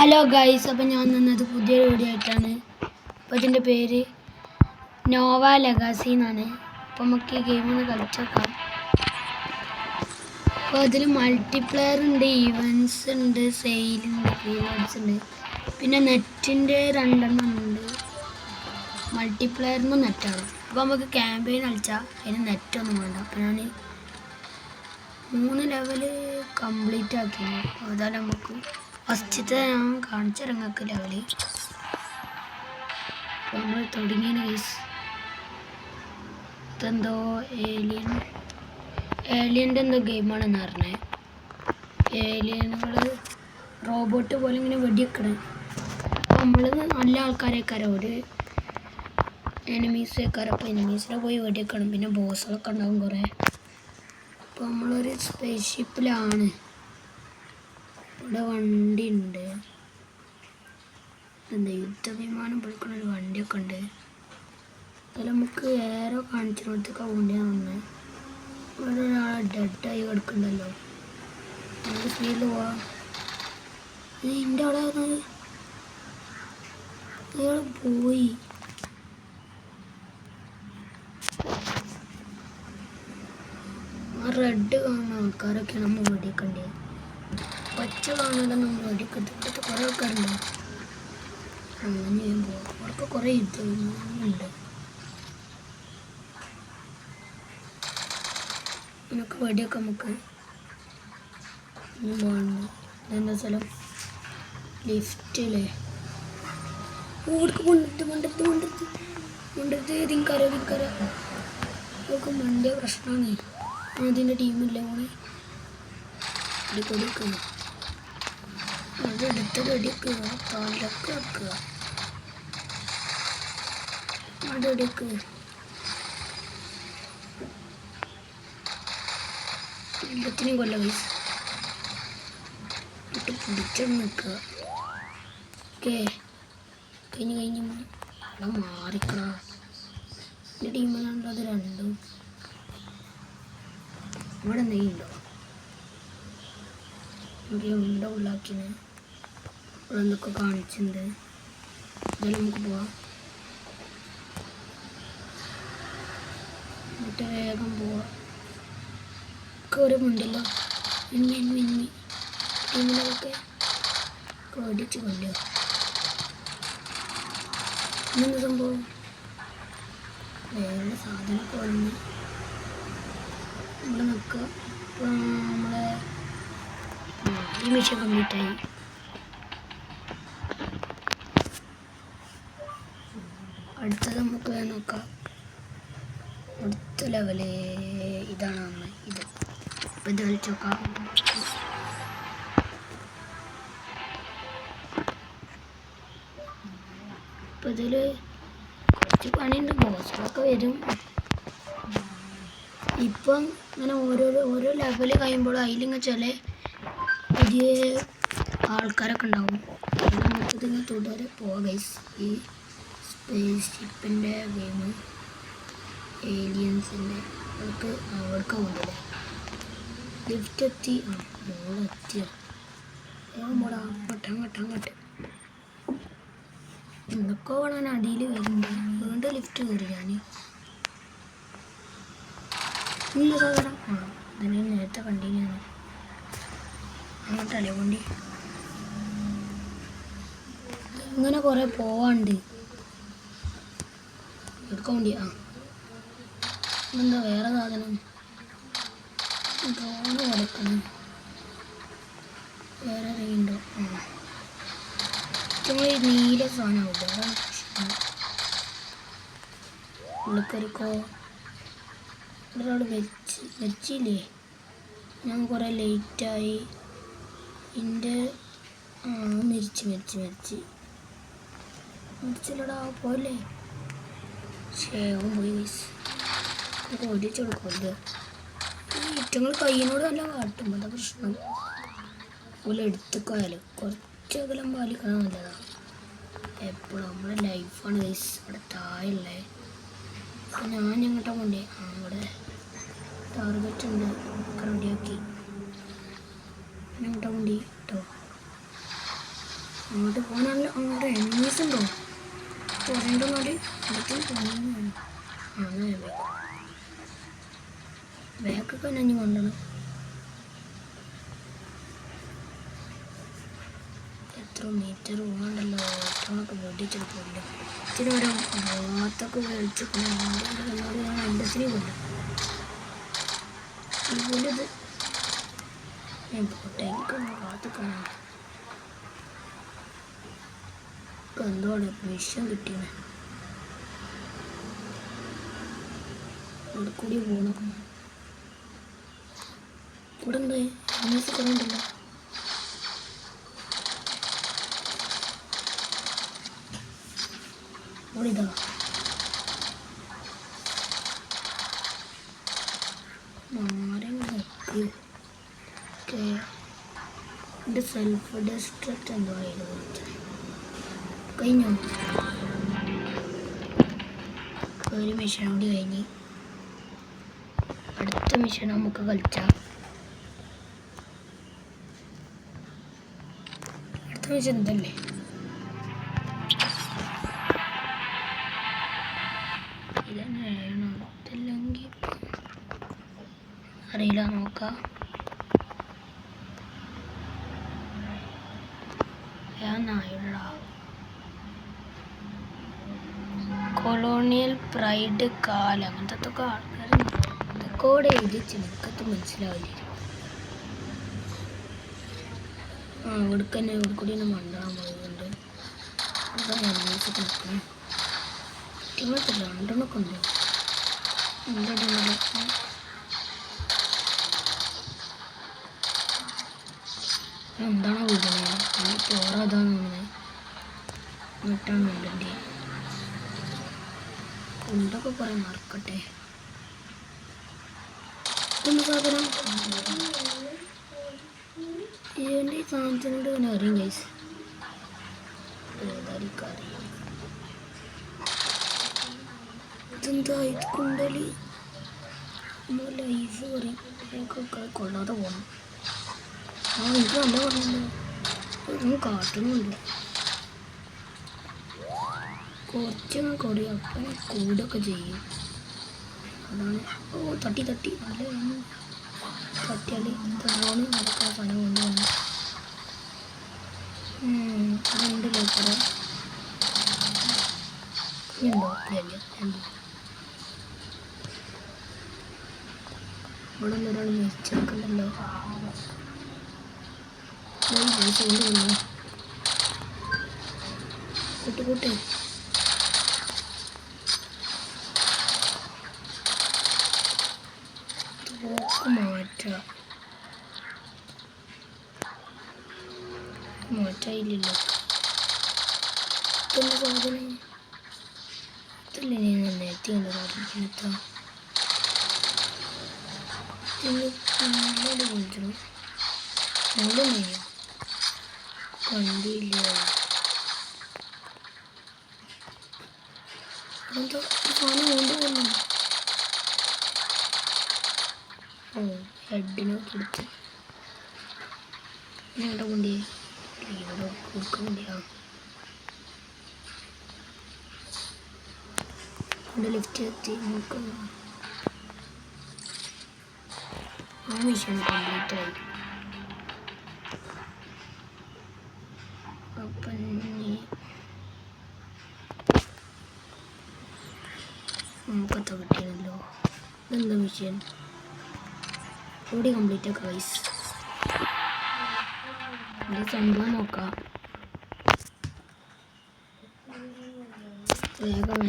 Hello guys, അപ്പോൾ ഞാൻ നിന്നത് പുതിയൊരു വീഡിയോ ആയിട്ടാണ്. അപ്പോൾ ഇതിൻ്റെ പേര് നോവ ലെഗാസി എന്നാണ്. അപ്പോൾ നമുക്ക് ഈ ഗെയിം ഒന്ന് കളിച്ചേക്കാം. അപ്പോൾ അതിൽ മൾട്ടിപ്ലെയർ ഉണ്ട്, ഈവൻസ് ഉണ്ട്, സെയിലുണ്ട്, റിവാർഡ്സ് ഉണ്ട്, പിന്നെ നെറ്റിൻ്റെ 2 ഉണ്ട്. മൾട്ടിപ്ലെയറിനും നെറ്റാണ്. അപ്പോൾ നമുക്ക് ക്യാമ്പയിൻ കളിച്ചാൽ അതിന് നെറ്റൊന്നും വേണ്ട. അപ്പോൾ ഞാൻ 3 ലെവൽ കംപ്ലീറ്റ് ആക്കി. അതായത് നമുക്ക് ഫസ്റ്റത്തെ ഞാൻ കാണിച്ച രംഗക്ക് ലെവല്. അപ്പോൾ നമ്മൾ തുടങ്ങിയ ഗൈസ്. ഇതെന്തോ ഏലിയൻ്റെ എന്തോ ഗെയിമാണെന്ന് പറഞ്ഞത്. ഏലിയനുകൾ റോബോട്ട് പോലെ ഇങ്ങനെ വെടിവെക്കണേ. അപ്പോൾ നമ്മൾ നല്ല ആൾക്കാരേക്കാരം, ഒരു എനിമീസേക്കാരം. അപ്പോൾ എനിമീസിനെ പോയി വെടിവെക്കണം. പിന്നെ ബോസുകളൊക്കെ ഉണ്ടാവും കുറേ. അപ്പോൾ നമ്മളൊരു സ്പേസ് ഷിപ്പിലാണ്. ഇവിടെ വണ്ടി ഉണ്ട്, എന്താ യുദ്ധവിമാനം പോയിക്കൊണ്ടൊരു വണ്ടിയൊക്കെ ഉണ്ട്. അതിൽ നമുക്ക് ഏറോ കാണിച്ചിടത്തൊക്കെ വണ്ടിയാണ് വന്നത്. ഇവിടെ ഒരാൾ ഡെഡായി കിടക്കുന്നുണ്ടല്ലോ. നല്ല സ്പീഡിൽ പോവാ. എൻ്റെ അവിടെ ഇയാൾ പോയി. ആ റെഡ് കാണുന്ന ആൾക്കാരൊക്കെ നമ്മൾ വെടിക്കണ്ടേ. പച്ച കാണാതെ നമ്മൾ വെടിക്കത്തിട്ട് കുറേ ആൾക്കാരുണ്ടോ. അങ്ങനെ ചെയ്യുമ്പോൾ അവർക്ക് കുറേ യുദ്ധമുണ്ട്. നമുക്ക് വെടിയൊക്കെ നമുക്ക് വേണ്ട. എന്താ സ്ഥലം ലിഫ്റ്റില്ലേ. ഓർക്ക് കൊണ്ടിട്ട് ഇതിങ്കര അവർക്ക് മണ്ടിയ പ്രശ്നമാണ്. അതിൻ്റെ ടീമില്ലേ ഓണി കൊടുക്കുന്നു. അതെടുത്ത് വെടിക്കുക, തലക്ക് വെക്കുക, അതെടുക്കുക. എല്ലാത്തിനെയും കൊല്ല പൈസ ഇട്ട് പിടിച്ചെന്ന് നിൽക്കുക. ഓക്കെ, കഴിഞ്ഞ് മാറിക്കടാ. എൻ്റെ ടീമിലാണുള്ളത് 2. ഇവിടെ എന്തെങ്കിലും ഉണ്ടോ? ഇവിടെ ഉള്ളാക്കിന് ഇവിടെ എന്തൊക്കെ കാണിച്ചിട്ടുണ്ട്. ഇതെല്ലാം നമുക്ക് പോവാം. എന്നിട്ട് വേഗം പോവാം. ഒക്കെ ഓരോ ഉണ്ടല്ലോ. മിന്നി ടീമിലൊക്കെ ഓടിച്ച് കൊല്ലോ. ഇന്നെന്താ സംഭവം? വേറെ സാധനമൊക്കെ വന്ന് ഇവിടെ നിൽക്കുക. ഇപ്പോൾ നമ്മളെ ഈ മിഷൻ കംപ്ലീറ്റായി. അടുത്തത് നമുക്ക് നോക്കാം. അടുത്ത ലെവല് ഇതാണ് നമ്മൾ ഇത്. ഇപ്പം ഇത് കളിച്ച് നോക്കാം. ഇപ്പം ഇതിൽ കുറച്ച് പണിയുണ്ട്. ബോസുകളൊക്കെ വരും. ഇപ്പം ഇങ്ങനെ ഓരോ ലെവല് കഴിയുമ്പോൾ അതിലിങ്ങനെ ചില പുതിയ ആൾക്കാരൊക്കെ ഉണ്ടാവും. നമുക്കിതിങ്ങനെ തുടരെ പോവാം ഗൈസ്. ഈ സ്പേസ് ഷിപ്പിൻ്റെ ഗെയിം ഏലിയൻസിൻ്റെ അവർക്ക് കൊണ്ടല്ലേ. ലിഫ്റ്റ് എത്തി. മോളെത്തിയോ? മോളാ അങ്ങോട്ട് എന്തൊക്കെ വേണം അടിയിൽ വരുന്നുണ്ട്. വീണ്ടും ലിഫ്റ്റ് കയറി ഞാൻ. ഇന്ന സാധനം അതിന് നേരത്തെ കണ്ടിന്യാണ്. അങ്ങോട്ടല്ലേ വണ്ടി. ഇങ്ങനെ കുറേ പോവാണ്ട് എടുക്കാൻ വേണ്ടി. എന്താ വേറെ സാധനം ഡ്രോണ് കൊടുക്കണം. വേറെ അറിയുണ്ടോ? നമ്മൾ ഈ നീല സാധനമാവും. വേറെ ഉള്ളിക്കരിക്കോ ഒരാൾ വെച്ചില്ലേ. ഞാൻ കുറേ ലേറ്റായി. എൻ്റെ മരിച്ചില്ലടാ. പോലെ ഷേവും പോയി ഓടിച്ചു കൊടുക്കുമല്ലോ. ഈ ഏറ്റങ്ങൾ കയ്യിനോട് നല്ല കാട്ടും. അതാ പ്രശ്നം. പോലെ എടുത്തുക്കായാലും കുറച്ച് അകലം പാലിക്കണം നല്ലതാണ്. എപ്പോഴും നമ്മുടെ ലൈഫാണ് ഗൈസ്. ഇവിടെ താഴെ ഞാൻ എങ്ങോട്ടാ കൊണ്ടേ. അവിടെ ടാർഗറ്റ് ഉണ്ട്, റെഡിയാക്കി. എങ്ങോട്ടാ കൊണ്ടി കേട്ടോ. അങ്ങോട്ട് പോകാനുള്ള അങ്ങോട്ട് എനിമീസ് ഉണ്ടോ കുറേണ്ടോന്നാല് അടുത്തും തോന്നുന്നു ബാക്കൊക്കെ നഞ്ഞ് കൊണ്ടണം എത്ര മീറ്റർ പോകണ്ടല്ലോ എത്രയൊക്കെ വെടിച്ചെടുക്കില്ല ഇച്ചിരി ഓരോ ഭാഗത്തൊക്കെ വലിച്ചിട്ട് ഞാൻ അമ്പത്തിന് കൊണ്ടും ഇതുപോലിത് ഞാൻ പോട്ടെ എനിക്കൊന്ന് ഭാഗത്തൊക്കെയാണ് എന്തോടെ വിഷം കിട്ടിയത് അവിടെ കൂടി പോകണം ഇവിടെ എന്താ ന്യൂസ് കുറവുണ്ടല്ലോ ഇവിടെ ഇതാ മാരം നോക്ക് എൻ്റെ സെൽഫ് ഡിസ്ട്രക്റ്റ് എന്തോ ആയിരുന്നു കഴിഞ്ഞു ഒരു മിഷൻ കൂടി കഴിഞ്ഞ് അടുത്ത മിഷൻ നമുക്ക് കളിച്ചാൽ അടുത്ത മിഷൻ എന്തല്ലേ ഇതന്നെയാണോ ഇതല്ലെങ്കിൽ അറിയില്ല നോക്കാം കൊളോണിയൽ പ്രൈഡ് കാലം അങ്ങനത്തെ ആൾക്കാർ ഇതൊക്കെ എഴുതി ചിലക്കത്ത് മനസ്സിലാവില്ല ഇവിടേക്ക് തന്നെ ഇവിടെ കൂടി തന്നെ മണ്ടാൻ പോകുന്നുണ്ട് അതാണ് അന്വേഷിച്ച് നിൽക്കുന്നത് ഇങ്ങനത്തെ രണ്ടെണ്ണൊക്കെ ഉണ്ട് എന്താണോ വിടുന്നത് ചോറതാന്ന് തോന്നുന്നത് എന്നിട്ടാണ് കൊണ്ടൊക്കെ കുറേ മറക്കട്ടെ സാധനം എൻ്റെ ഈ സാധനത്തിനോട് തന്നെ അറിയും ഗൈസ് ഏതായിരിക്കും അറിയാം ഇതെന്താ ഇത് കൊണ്ടല് നമ്മൾ ലൈഫ് പറയും എനിക്കൊക്കെ കൊള്ളാതെ പോകണം എനിക്ക് നല്ല പറഞ്ഞല്ലോ ഒന്നും കാട്ടണമുണ്ട് കുറച്ചൊന്നും കൊടി അപ്പം കൂടൊക്കെ ചെയ്യും അതാണ് തട്ടി നല്ല തട്ടിയാൽ തറോണ് നടക്കാൻ പണം കൊണ്ടുവന്നു അതുകൊണ്ട് ലോക്കറ കുഞ്ഞുണ്ടോ ഇല്ല ഇവിടെ ഒരാൾ മരിച്ചെടുക്കണ്ടല്ലോ കൊണ്ടുവന്നു കൂട്ടുകൂട്ടേ മാറ്റായില്ലല്ലോ ഇതെന്താ സാധനം ഇതല്ലേ ഞാൻ നേരത്തെ കണ്ട സാധനം പിന്നത്തെ കൊഞ്ചണം അവിടെ നെയ്യോ കണ്ടില്ല അതെന്താ സാധനം കൊണ്ടുപോകുന്നു ഹെഡിനൊക്കെ എടുത്ത് ഇവിടെ കൊണ്ടേ ഇവിടെ കൊടുക്കാൻ വേണ്ടിയാ ഇവിടെ ലിഫ്റ്റ് എത്തി നമുക്ക് ആ മിഷൻ കംപ്ലീറ്റ് ആയി അപ്പം നമുക്കത്ത കിട്ടിയതല്ലോ ഇതെന്താ മിഷൻ കൂടി കംപ്ലീറ്റ് ആക്കാം ഗൈസ് ഇത് സംഭവം നോക്കാം വേഗം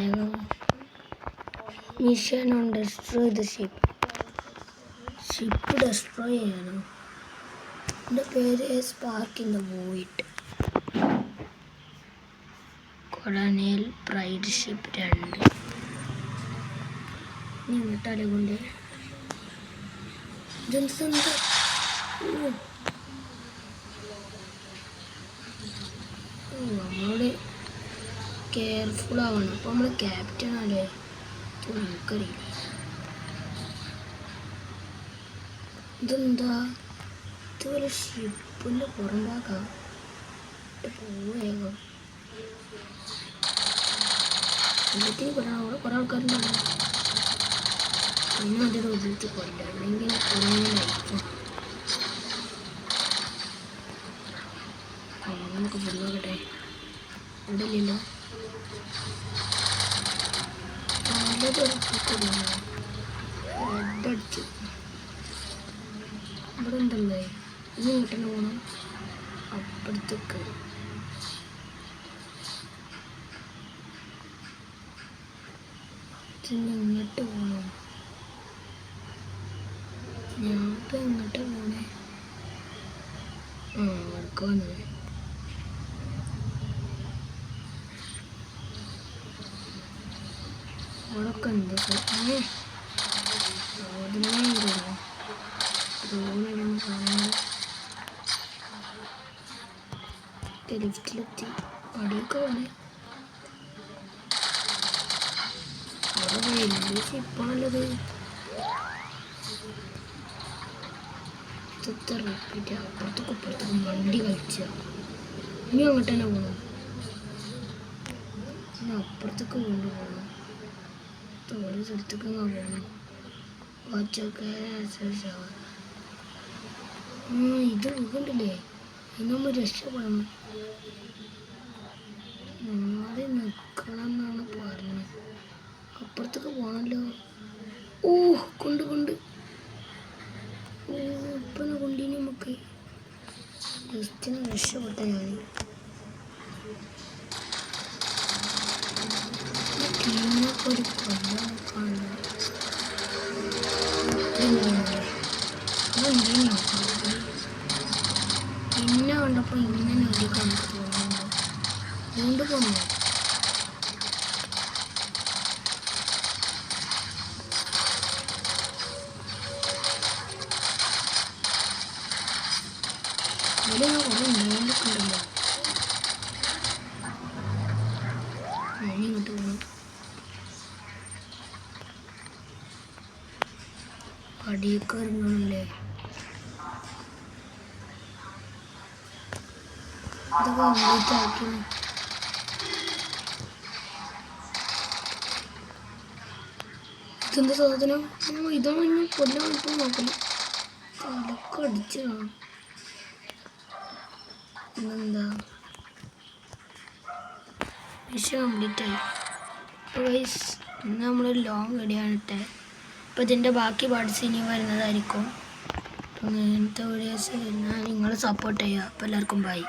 mission on destroy the ship destroy ചെയ്യണം എൻ്റെ പേര് spark in the void colonial pride ship 2 ഇങ്ങോട്ടല്ലേ കൊണ്ട് ഇതെന്താ നമ്മളോട് കെയർഫുൾ ആവണം അപ്പോൾ നമ്മൾ ക്യാപ്റ്റൻ അല്ലേ നമുക്കറിയില്ല ഇതെന്താ ഇതുപോലെ ഷിപ്പിൻ്റെ പുറം ഭാഗം പോവേഗം എന്നിട്ട് കൊല്ലണം. അവിടെ കുറേ ആൾക്കാരുണ്ടാവും. പിന്നെ അതിൽ ഒതുക്കി കൊല്ലാം, അല്ലെങ്കിൽ കുറേ ലൈഫ്. നമുക്ക് ഫുള്ളാകട്ടെ. ഇവിടെ ഇല്ലല്ലോ. ഹെഡടിച്ചു. ഇവിടെ ഉണ്ടല്ലേ. ഇനി ഇങ്ങോട്ടന്നെ പോകണം. അപ്പുറത്തേക്ക് ഇങ്ങോട്ട് പോകണം. ഞാനിപ്പോൾ എങ്ങോട്ടാ പോണേ? അവർക്ക് വന്നത് അവിടൊക്കെ ഉണ്ട്. ലിഫ്റ്റിലെത്തി. അടിയൊക്കെ വേണേ. അവിടെ വലിയ ഷിപ്പാണല്ലത്. റിപ്പീറ്റ് അപ്പുറത്തേക്കും ഇപ്പുറത്തേക്കും വണ്ടി കളിച്ച. ഇനി അങ്ങോട്ട് തന്നെ പോകണം. ഇനി അപ്പുറത്തേക്ക് കൊണ്ടുപോകണം. ഓരോ സ്ഥലത്തേക്ക് പോകണം. വാച്ചൊക്കെ ഇത് ഉണ്ടല്ലേ. ഇനി നമ്മൾ രക്ഷപ്പെടണം. ആദ്യം നിൽക്കണം എന്നാണ് പറഞ്ഞത്. അപ്പുറത്തേക്ക് പോകണല്ലോ. കൊണ്ട് ഇപ്പം കൊണ്ടിനി നമുക്ക് ജസ്റ്റിനെ രക്ഷപ്പെട്ട. ഞാൻ ടീമൊക്കെ ഒരു കൊല്ലം കാണുന്നത് പിന്നെ കണ്ടപ്പോൾ ഇങ്ങനെ ഒരു കണക്ക് തോന്നുന്നു. വീണ്ടും കൊന്നു. അതിൽ ഞാൻ കുറേ ഉണ്ടാകൊണ്ടൊക്കെ ഉണ്ടല്ലോ. ഇനി ഇങ്ങോട്ട് പോകണം. അടിയൊക്കെ ഇറങ്ങണല്ലേ. ഇതൊക്കെ കംപ്ലീറ്റ് ആക്കി. ഇതെന്താ സാധനം? ഇതാണ് ഞാൻ കൊല്ലാൻ ഇപ്പോൾ നോക്കണം. തലക്ക് അടിച്ച് കാണാം. ഇതെന്താ മിഷൻ കംപ്ലീറ്റ് ആയി. അപ്പോൾ ഗൈസ് ഇന്ന് നമ്മൾ ലോങ് വീഡിയോയാണ് ഇട്ടത്. അപ്പോൾ ഇതിൻ്റെ ബാക്കി പാർട്സ് ഇനി വരുന്നതായിരിക്കും. അപ്പോൾ ഇങ്ങനത്തെ വീഡിയോസ് ഞാൻ നിങ്ങൾ സപ്പോർട്ട് ചെയ്യുക. അപ്പോൾ എല്ലാവർക്കും ബൈ.